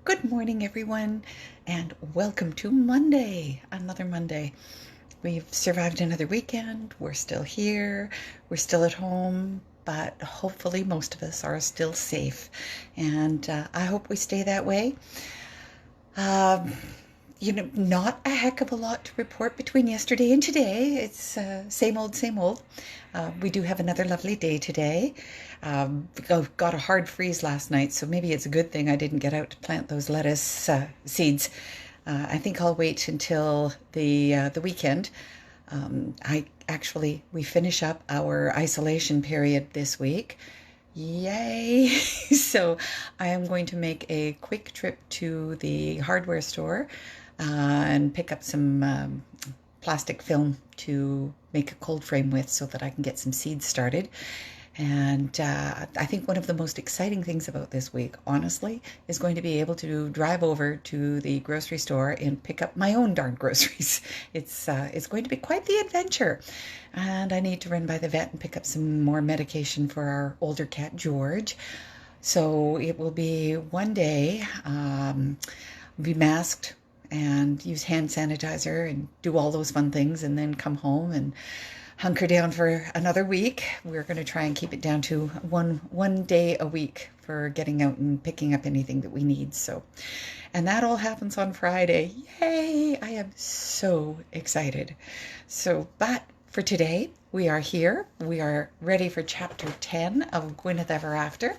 Good morning, everyone, and welcome to Monday, another Monday. We've survived another weekend. We're still here. We're still at home, but hopefully most of us are still safe. And I hope we stay that way. Um, not a heck of a lot to report between yesterday and today. It's same old, same old. We do have another lovely day today. Got a hard freeze last night, so maybe it's a good thing I didn't get out to plant those lettuce seeds. I think I'll wait until the weekend. We finish up our isolation period this week. Yay! So I am going to make a quick trip to the hardware store and pick up some plastic film to make a cold frame with so that I can get some seeds started. And I think one of the most exciting things about this week, honestly, is going to be able to drive over to the grocery store and pick up my own darn groceries. It's going to be quite the adventure. And I need to run by the vet and pick up some more medication for our older cat, George. So it will be one day, be masked and use hand sanitizer and do all those fun things, and then come home and hunker down for another week. We're going to try and keep it down to one day a week for getting out and picking up anything that we need. So, and that all happens on Friday. Yay! I am so excited. So, but for today, we are here. We are ready for chapter 10 of Gwyneth Ever After.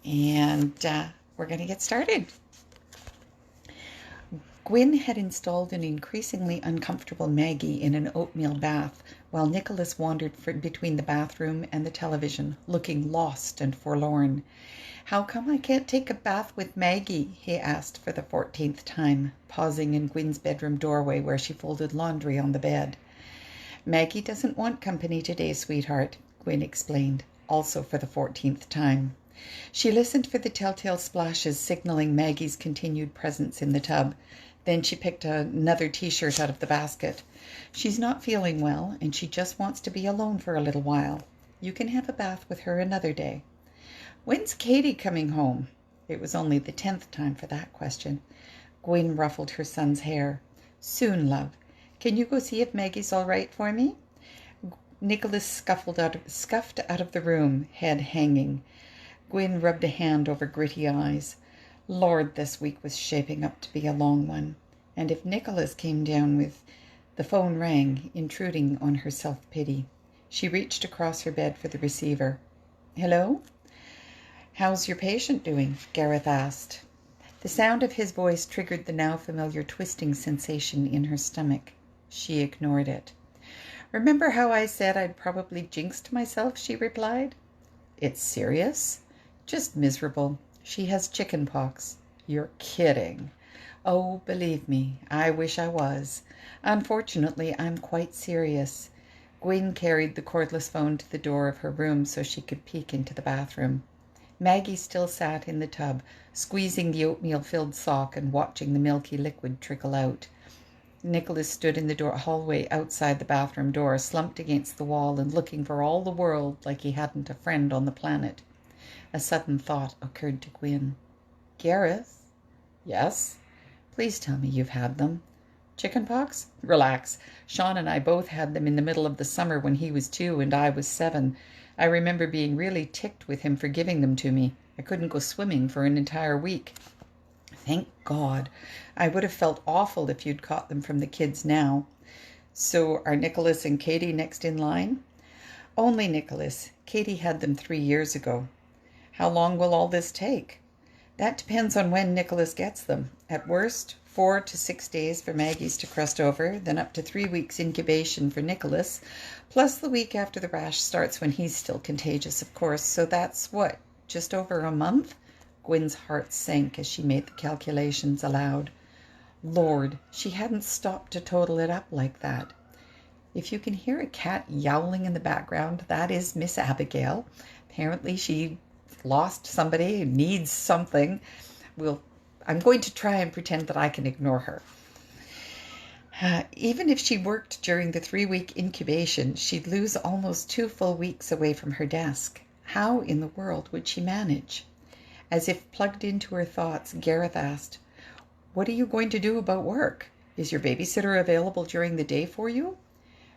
And we're going to get started. Gwyn had installed an increasingly uncomfortable Maggie in an oatmeal bath, while Nicholas wandered between the bathroom and the television, looking lost and forlorn. "How come I can't take a bath with Maggie?" he asked for the 14th time, pausing in Gwyn's bedroom doorway where she folded laundry on the bed. "Maggie doesn't want company today, sweetheart," Gwyn explained, also for the 14th time. She listened for the telltale splashes signaling Maggie's continued presence in the tub. Then she picked another t-shirt out of the basket. "She's not feeling well, and she just wants to be alone for a little while. You can have a bath with her another day." "When's Katie coming home?" It was only the 10th time for that question. Gwyn ruffled her son's hair. "Soon, love. Can you go see if Maggie's all right for me?" Nicholas scuffed out of the room, head hanging. Gwyn rubbed a hand over gritty eyes. Lord, this week was shaping up to be a long one. And if Nicholas came down with... The phone rang, intruding on her self-pity. She reached across her bed for the receiver. "Hello?" "How's your patient doing?" Gareth asked. The sound of his voice triggered the now familiar twisting sensation in her stomach. She ignored it. "Remember how I said I'd probably jinxed myself?" she replied. "It's serious?" "Just miserable. She has chicken pox." "You're kidding." "Oh, believe me, I wish I was. Unfortunately, I'm quite serious." Gwyn carried the cordless phone to the door of her room so she could peek into the bathroom. Maggie still sat in the tub, squeezing the oatmeal-filled sock and watching the milky liquid trickle out. Nicholas stood in the hallway outside the bathroom door, slumped against the wall and looking for all the world like he hadn't a friend on the planet. A sudden thought occurred to Gwyn. "Gareth?" "Yes?" "Please tell me you've had them." "Chicken pox? Relax. Sean and I both had them in the middle of the summer when he was 2 and I was 7. I remember being really ticked with him for giving them to me. I couldn't go swimming for an entire week." "Thank God. I would have felt awful if you'd caught them from the kids now." "So are Nicholas and Katie next in line?" "Only Nicholas. Katie had them 3 years ago." "How long will all this take?" "That depends on when Nicholas gets them. At worst, 4 to 6 days for Maggie's to crust over, then up to 3 weeks incubation for Nicholas, plus the week after the rash starts when he's still contagious, of course. So that's what, just over a month?" Gwyn's heart sank as she made the calculations aloud. Lord, she hadn't stopped to total it up like that. If you can hear a cat yowling in the background, that is Miss Abigail. Apparently she lost somebody, needs something. I'm going to try and pretend that I can ignore her. Even if she worked during the 3-week incubation, she'd lose almost 2 full weeks away from her desk. How in the world would she manage? As if plugged into her thoughts, Gareth asked, "What are you going to do about work? Is your babysitter available during the day for you?"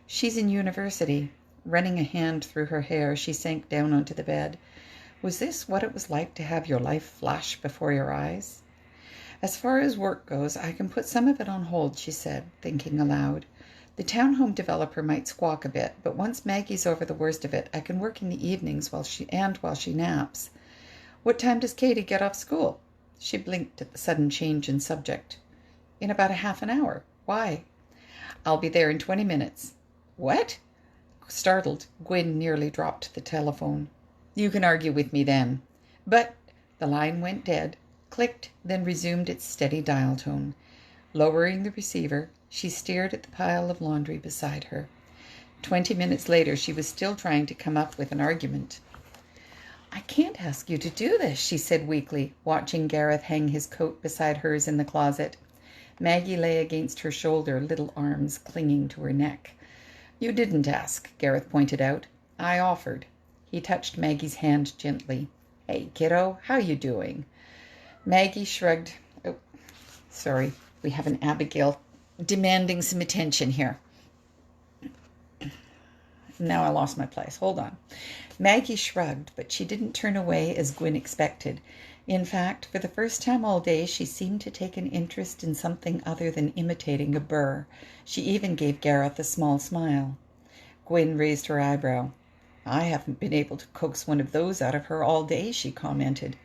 "She's in university." Running a hand through her hair, she sank down onto the bed. Was this what it was like to have your life flash before your eyes? "As far as work goes, I can put some of it on hold," she said, thinking aloud. "The townhome developer might squawk a bit, but once Maggie's over the worst of it, I can work in the evenings while she naps. What time does Katie get off school?" She blinked at the sudden change in subject. "In about a half an hour. Why?" "I'll be there in 20 minutes. "What?" Startled, Gwyn nearly dropped the telephone. "You can argue with me then." "But—" The line went dead, clicked, then resumed its steady dial tone. Lowering the receiver, she stared at the pile of laundry beside her. 20 minutes later she was still trying to come up with an argument. "I can't ask you to do this," she said weakly, watching Gareth hang his coat beside hers in the closet. Maggie lay against her shoulder, little arms clinging to her neck. "You didn't ask," Gareth pointed out. "I offered." He touched Maggie's hand gently. "Hey, kiddo, how you doing?" Maggie shrugged. "Oh, sorry, we have an Abigail demanding some attention here." Now I lost my place. Hold on. Maggie shrugged, but she didn't turn away as Gwyn expected. In fact, for the first time all day, she seemed to take an interest in something other than imitating a burr. She even gave Gareth a small smile. Gwyn raised her eyebrow. "I haven't been able to coax one of those out of her all day," she commented.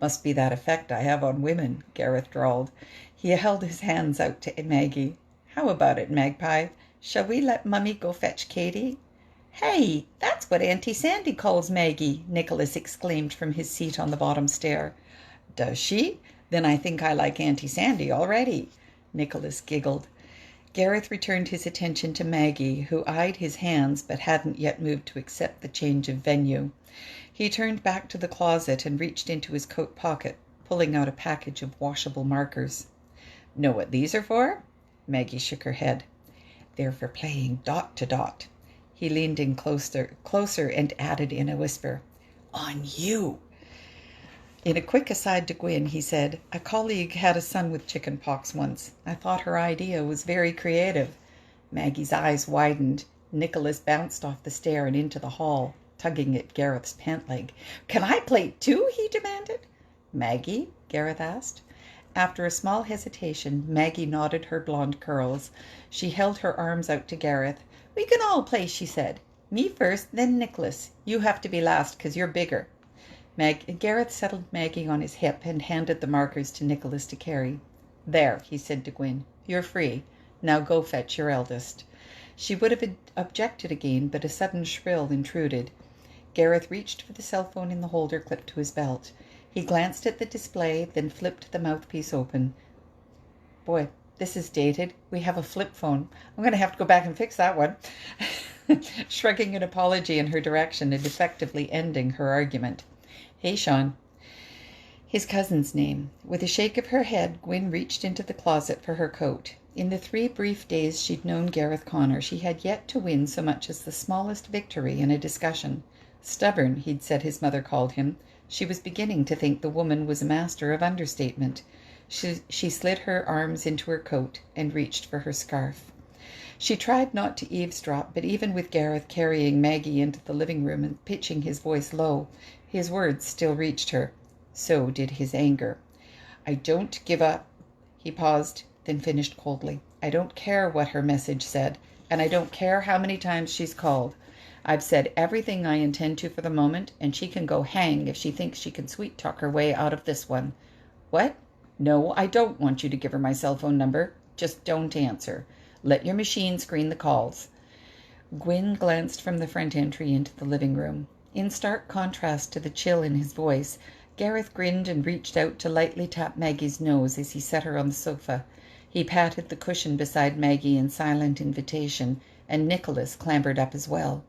"Must be that effect I have on women," Gareth drawled. He held his hands out to Maggie. "How about it, Magpie? Shall we let Mummy go fetch Katie?" "Hey, that's what Auntie Sandy calls Maggie!" Nicholas exclaimed from his seat on the bottom stair. "Does she? Then I think I like Auntie Sandy already." Nicholas giggled. Gareth returned his attention to Maggie, who eyed his hands but hadn't yet moved to accept the change of venue. He turned back to the closet and reached into his coat pocket, pulling out a package of washable markers. "Know what these are for?" Maggie shook her head. "They're for playing dot to dot." He leaned in closer and added in a whisper, "On you." In a quick aside to Gwyn, he said, "A colleague had a son with chicken pox once. I thought her idea was very creative." Maggie's eyes widened. Nicholas bounced off the stair and into the hall, tugging at Gareth's pant leg. "Can I play too?" he demanded. "Maggie?" Gareth asked. After a small hesitation, Maggie nodded her blonde curls. She held her arms out to Gareth. "We can all play," she said. "Me first, then Nicholas. You have to be last, 'cause you're bigger." Gareth settled Maggie on his hip and handed the markers to Nicholas to carry. "There," he said to Gwyn. "You're free. Now go fetch your eldest." She would have objected again, but a sudden shrill intruded. Gareth reached for the cell phone in the holder clipped to his belt. He glanced at the display, then flipped the mouthpiece open. "Boy, this is dated. We have a flip phone. I'm going to have to go back and fix that one." Shrugging an apology in her direction and effectively ending her argument. "Hey, Sean." His cousin's name. With a shake of her head, Gwyn reached into the closet for her coat. In the 3 brief days she'd known Gareth Connor, she had yet to win so much as the smallest victory in a discussion. Stubborn, he'd said his mother called him. She was beginning to think the woman was a master of understatement. She slid her arms into her coat and reached for her scarf. She tried not to eavesdrop, but even with Gareth carrying Maggie into the living room and pitching his voice low, his words still reached her. So did his anger. "I don't give up." He paused, then finished coldly. "I don't care what her message said, and I don't care how many times she's called. I've said everything I intend to for the moment, and she can go hang if she thinks she can sweet-talk her way out of this one." "What? No, I don't want you to give her my cell phone number. Just don't answer. Let your machine screen the calls." Gwyn glanced from the front entry into the living room. In stark contrast to the chill in his voice, Gareth grinned and reached out to lightly tap Maggie's nose as he set her on the sofa. He patted the cushion beside Maggie in silent invitation, and Nicholas clambered up as well.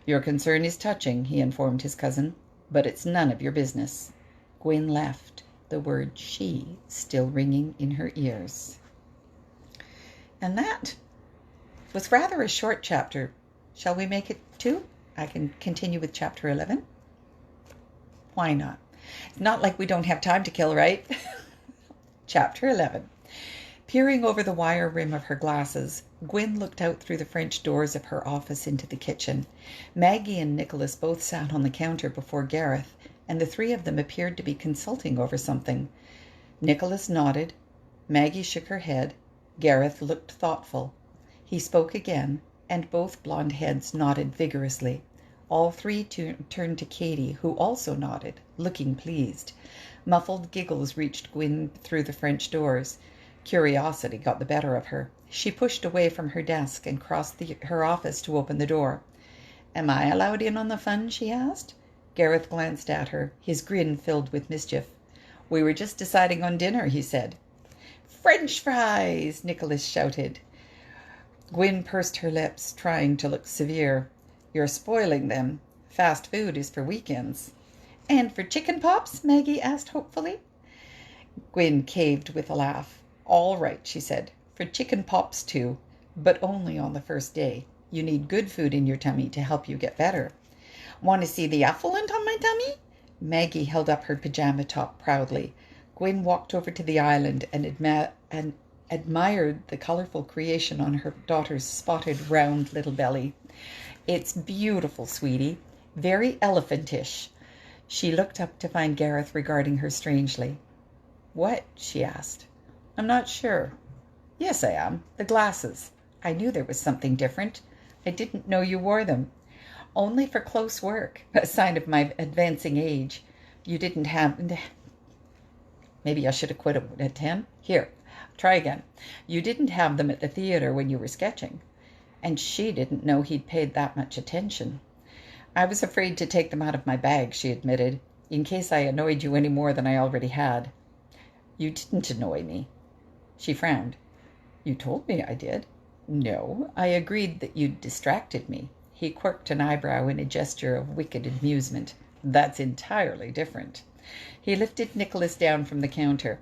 "Your concern is touching," he informed his cousin, "but it's none of your business." Gwyn left, the word "she" still ringing in her ears. And that was rather a short chapter. Shall we make it 2? I can continue with chapter 11. Why not? It's not like we don't have time to kill, right? Chapter 11. Peering over the wire rim of her glasses, Gwyn looked out through the French doors of her office into the kitchen. Maggie and Nicholas both sat on the counter before Gareth, and the three of them appeared to be consulting over something. Nicholas nodded. Maggie shook her head. Gareth looked thoughtful. He spoke again, and both blonde heads nodded vigorously. All three turned to Katy, who also nodded, looking pleased. Muffled giggles reached Gwyn through the French doors. Curiosity got the better of her. She pushed away from her desk and crossed her office to open the door. "Am I allowed in on the fun?" she asked. Gareth glanced at her, his grin filled with mischief. "We were just deciding on dinner," he said. "French fries!" Nicholas shouted. Gwyn pursed her lips, trying to look severe. "You're spoiling them. Fast food is for weekends." "And for chicken pops?" Maggie asked hopefully. Gwyn caved with a laugh. "All right," she said. "For chicken pops too, but only on the first day. You need good food in your tummy to help you get better." "Want to see the effluent on my tummy?" Maggie held up her pajama top proudly. Gwyn walked over to the island and admired the colorful creation on her daughter's spotted, round little belly. "It's beautiful, sweetie. Very elephantish." She looked up to find Gareth regarding her strangely. "What?" she asked. "I'm not sure." "Yes, I am. The glasses. I knew there was something different. I didn't know you wore them. Only for close work, a sign of my advancing age. You didn't have... Maybe I should have quit at 10. Here, try again. You didn't have them at the theater when you were sketching." And she didn't know he'd paid that much attention. "I was afraid to take them out of my bag," she admitted, "in case I annoyed you any more than I already had." "You didn't annoy me." She frowned. "You told me I did." "No, I agreed that you'd distracted me." He quirked an eyebrow in a gesture of wicked amusement. "That's entirely different." He lifted Nicholas down from the counter.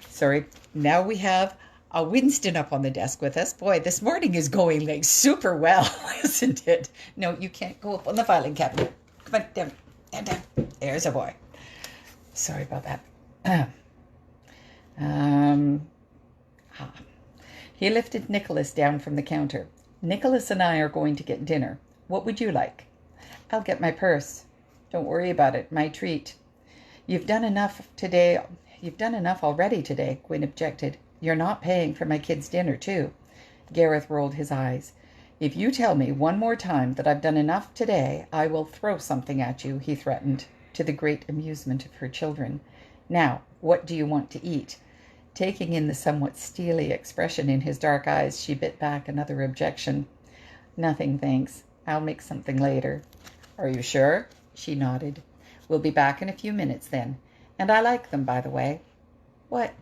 "Sorry, now we have a Winston up on the desk with us. Boy, this morning is going like super well, isn't it? No, you can't go up on the filing cabinet. Come on, down, down, down. There's a boy." Sorry about that. He lifted Nicholas down from the counter. "Nicholas and I are going to get dinner. What would you like?" "I'll get my purse." "Don't worry about it. My treat." You've done enough already today," Gwyn objected. "You're not paying for my kids' dinner, too." Gareth rolled his eyes. "If you tell me one more time that I've done enough today, I will throw something at you," he threatened, to the great amusement of her children. "Now, what do you want to eat?" Taking in the somewhat steely expression in his dark eyes, she bit back another objection. "Nothing, thanks. I'll make something later." "Are you sure?" She nodded. "We'll be back in a few minutes then. And I like them, by the way." "What?"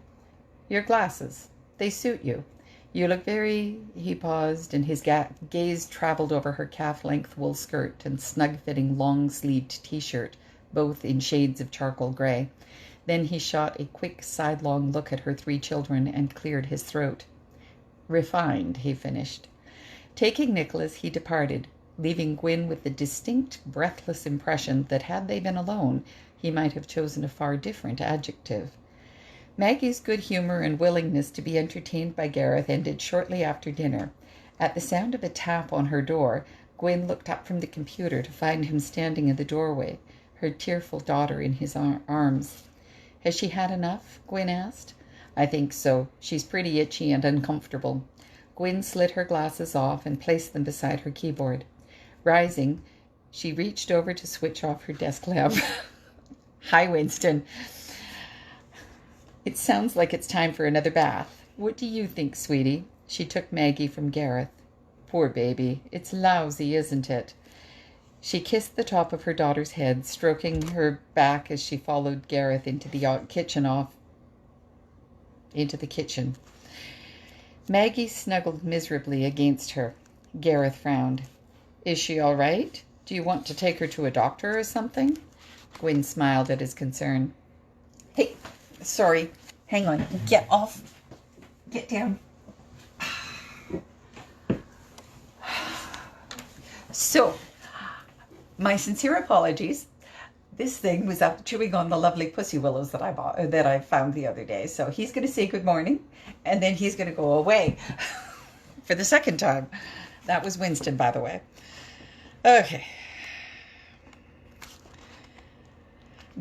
"Your glasses. They suit you. You look very..." He paused, and his gaze traveled over her calf-length wool skirt and snug-fitting long-sleeved T-shirt, both in shades of charcoal gray. Then he shot a quick sidelong look at her three children and cleared his throat. "Refined," he finished. Taking Nicholas, he departed, leaving Gwyn with the distinct, breathless impression that had they been alone, he might have chosen a far different adjective. Maggie's good humor and willingness to be entertained by Gareth ended shortly after dinner. At the sound of a tap on her door, Gwyn looked up from the computer to find him standing in the doorway, her tearful daughter in his arms. "Has she had enough?" Gwyn asked. "I think so. She's pretty itchy and uncomfortable." Gwyn slid her glasses off and placed them beside her keyboard. Rising, she reached over to switch off her desk lamp. "Hi, Winston. It sounds like it's time for another bath. What do you think, sweetie?" She took Maggie from Gareth. "Poor baby. It's lousy, isn't it?" She kissed the top of her daughter's head, stroking her back as she followed Gareth into the kitchen. Maggie snuggled miserably against her. Gareth frowned. "Is she all right? Do you want to take her to a doctor or something?" Gwyn smiled at his concern. "Hey, sorry. Hang on. Get off. Get down." So, my sincere apologies. this thing was up chewing on the lovely pussy willows that I found the other day. So he's going to say good morning, and then he's going to go away for the second time. That was Winston, by the way. Okay.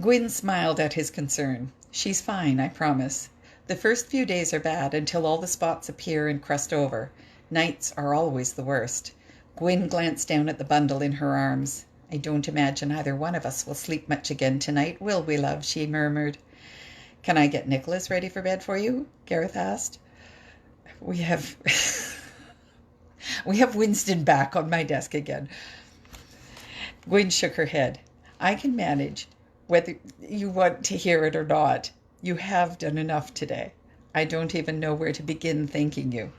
Gwyn smiled at his concern. She's fine, I promise. The first few days are bad until all the spots appear and crust over. Nights are always the worst. Gwyn glanced down at the bundle in her arms. I don't imagine either one of us will sleep much again tonight, will we, love? She murmured. Can I get Nicholas ready for bed for you? Gareth asked. We have Winston back on my desk again. Gwyn shook her head. I can manage, whether you want to hear it or not. You have done enough today. I don't even know where to begin thanking you.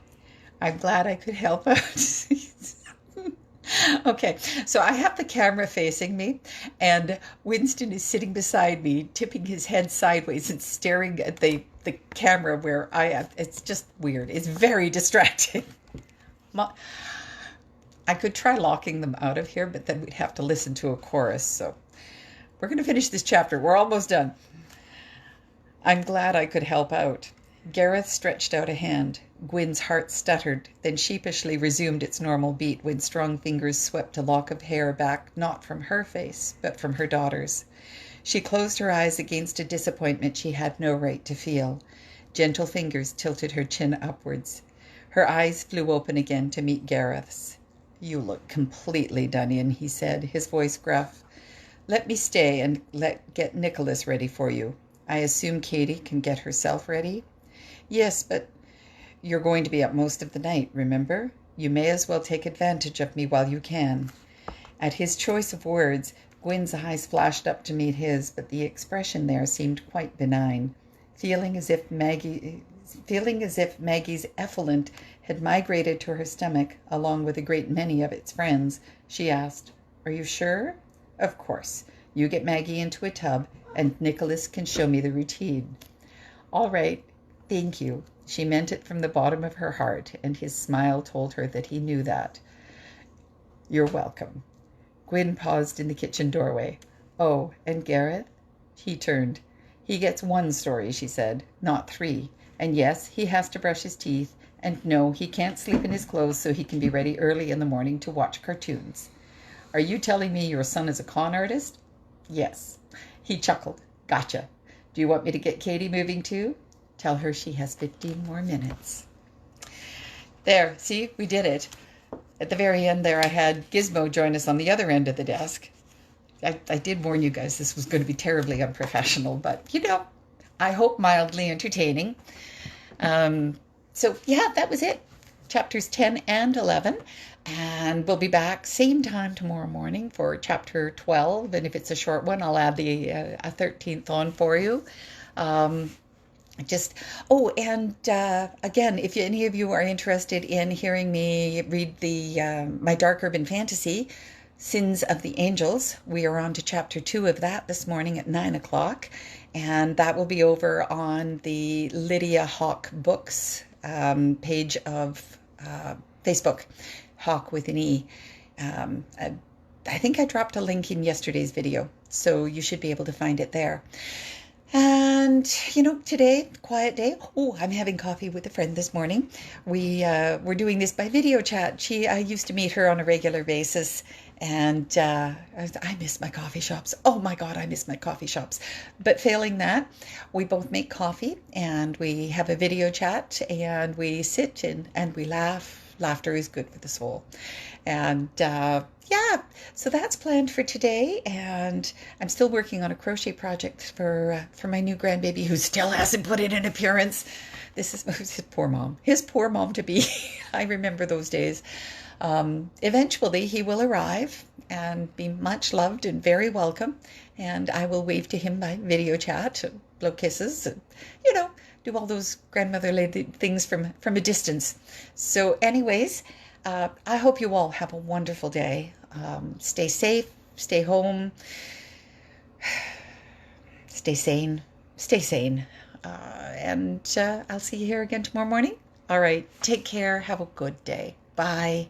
I'm glad I could help out. Okay, so I have the camera facing me, and Winston is sitting beside me, tipping his head sideways and staring at the camera where I am. It's just weird. It's very distracting. I could try locking them out of here, but then we'd have to listen to a chorus. So we're going to finish this chapter. We're almost done. I'm glad I could help out. Gareth stretched out a hand. Gwyn's heart stuttered, then sheepishly resumed its normal beat when strong fingers swept a lock of hair back not from her face, but from her daughter's. She closed her eyes against a disappointment she had no right to feel. Gentle fingers tilted her chin upwards. Her eyes flew open again to meet Gareth's. You look completely done in, he said, his voice gruff. Let me stay and get Nicholas ready for you. I assume Katie can get herself ready? Yes, but you're going to be up most of the night, remember? You may as well take advantage of me while you can. At his choice of words, Gwyn's eyes flashed up to meet his, but the expression there seemed quite benign. Feeling as if Maggie's effluent had migrated to her stomach, along with a great many of its friends, she asked, Are you sure? Of course. You get Maggie into a tub, and Nicholas can show me the routine. All right. Thank you. She meant it from the bottom of her heart, and his smile told her that he knew that. You're welcome. Gwyn paused in the kitchen doorway. Oh, and Gareth? He turned. He gets one story, she said, not 3. And yes, he has to brush his teeth, and no, he can't sleep in his clothes so he can be ready early in the morning to watch cartoons. Are you telling me your son is a con artist? Yes. He chuckled. Gotcha. Do you want me to get Katie moving too? Tell her she has 15 more minutes. There, see, we did it. At the very end there, I had Gizmo join us on the other end of the desk. I did warn you guys this was going to be terribly unprofessional, but, I hope mildly entertaining. So, yeah, that was it. Chapters 10 and 11. And we'll be back same time tomorrow morning for chapter 12. And if it's a short one, I'll add a 13th on for you. Again, if any of you are interested in hearing me read my dark urban fantasy, Sins of the Angels, we are on to chapter 2 of that this morning at 9 o'clock, and that will be over on the Lydia Hawk Books page of Facebook, Hawk with an E. I think I dropped a link in yesterday's video, so you should be able to find it there. And, today, quiet day. Oh, I'm having coffee with a friend this morning. We're doing this by video chat. I used to meet her on a regular basis, and I miss my coffee shops. Oh my God, I miss my coffee shops. But failing that, we both make coffee, and we have a video chat, and we sit and we laugh. Laughter is good for the soul. And so that's planned for today, and I'm still working on a crochet project for my new grandbaby who still hasn't put in an appearance. This is his poor mom to be. I remember those days. Eventually he will arrive and be much loved and very welcome, and I will wave to him by video chat and blow kisses and, do all those grandmotherly things from a distance. So anyways, I hope you all have a wonderful day. Stay safe, stay home, stay sane, and I'll see you here again tomorrow morning. All right, take care. Have a good day. Bye.